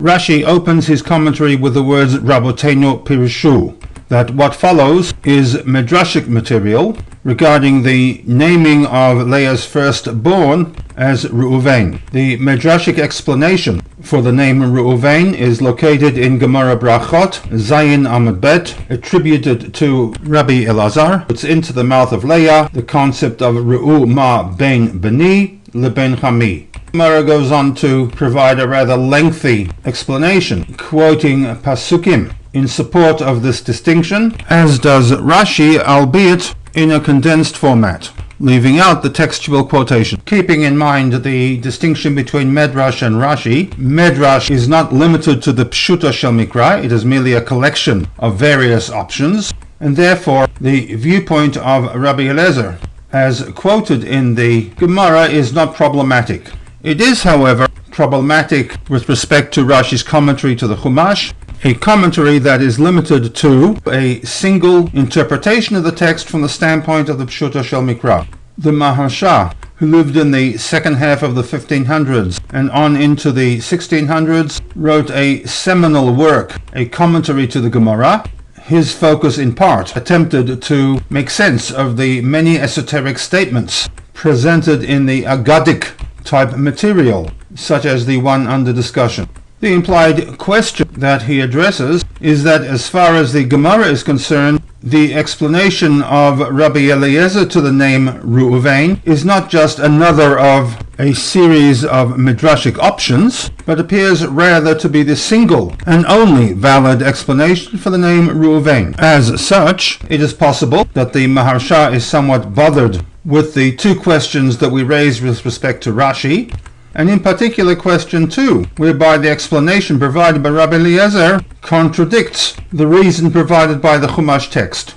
Rashi opens his commentary with the words Rabotenu Pirushu, that what follows is midrashic material regarding the naming of Leah's firstborn as Reuven. The midrashic explanation for the name Reuven is located in Gemara Brachot, Zayin Amud Bet, attributed to Rabbi Elazar. It's into the mouth of Leah the concept of Reu ma ben beni leben chami. Gemara goes on to provide a rather lengthy explanation, quoting Pasukim in support of this distinction, as does Rashi, albeit in a condensed format, leaving out the textual quotation. Keeping in mind the distinction between Medrash and Rashi, Medrash is not limited to the Pshuta Shel Mikra, it is merely a collection of various options, and therefore the viewpoint of Rabbi Eliezer, as quoted in the Gemara, is not problematic. It is, however, problematic with respect to Rashi's commentary to the Chumash, a commentary that is limited to a single interpretation of the text from the standpoint of the Pshuta Shel Mikra. The Mahar'shah, who lived in the second half of the 1500s and on into the 1600s, wrote a seminal work, a commentary to the Gemara. His focus in part attempted to make sense of the many esoteric statements presented in the Agadic type material, such as the one under discussion. The implied question that he addresses is that as far as the Gemara is concerned, the explanation of Rabbi Eliezer to the name Reuven is not just another of a series of midrashic options, but appears rather to be the single and only valid explanation for the name Reuven. As such, it is possible that the Mahar'shah is somewhat bothered with the two questions that we raised with respect to Rashi, and in particular question 2, whereby the explanation provided by Rabbi Eliezer contradicts the reason provided by the Chumash text.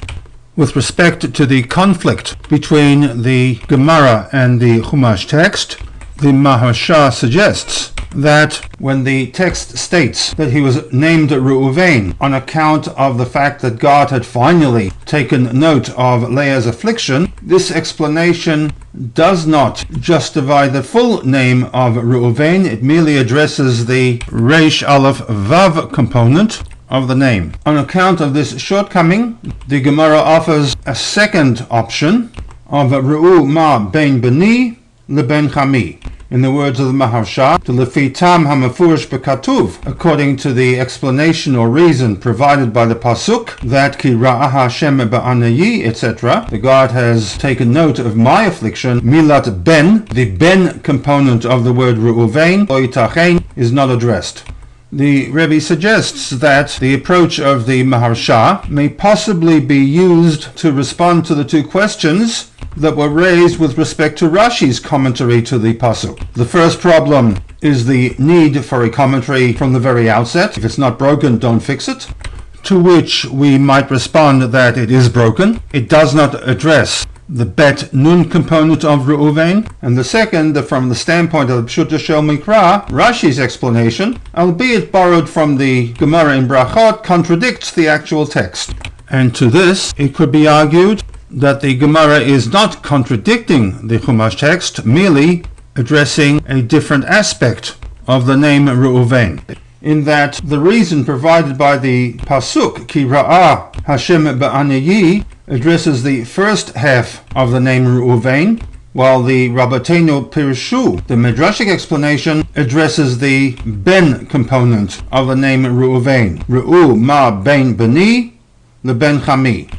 With respect to the conflict between the Gemara and the Chumash text, the Mahar'shah suggests that when the text states that he was named Reuven on account of the fact that God had finally taken note of Leah's affliction, this explanation does not justify the full name of Reuven. It merely addresses the Reish Aleph Vav component of the name. On account of this shortcoming, the Gemara offers a second option of Reu ma ben beni leben chami. In the words of the Mahar'shah, to lefi tam hamafurish bekatuv, according to the explanation or reason provided by the pasuk that ki ra'ah Hashem ba'anayi, etc. The God has taken note of my affliction. Milat ben, the ben component of the word Reuven, lo yitachen, is not addressed. The Rebbe suggests that the approach of the Mahar'shah may possibly be used to respond to the two questions that were raised with respect to Rashi's commentary to the pasuk. The first problem is the need for a commentary from the very outset. If it's not broken, don't fix it. To which we might respond that it is broken. It does not address the bet nun component of Reuven. And the second, from the standpoint of Pshuta Shel Mikra, Rashi's explanation, albeit borrowed from the Gemara in Brachot, contradicts the actual text. And to this, it could be argued that the Gemara is not contradicting the Chumash text, merely addressing a different aspect of the name Reuven, in that the reason provided by the pasuk ki ra'ah Hashem ba'anayi addresses the first half of the name Reuven, while the Rabotenu Pirushu, the midrashic explanation, addresses the ben component of the name Reuven, Reu ma ben beni leben chami.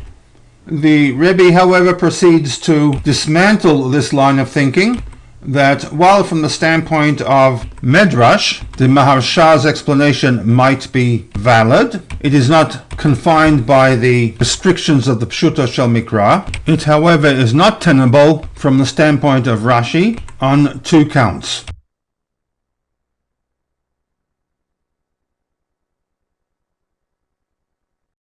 The Rebbe, however, proceeds to dismantle this line of thinking, that while from the standpoint of Medrash, the Mahar'shah's explanation might be valid, it is not confined by the restrictions of the Pshuta Shel Mikra. It, however, is not tenable from the standpoint of Rashi on two counts.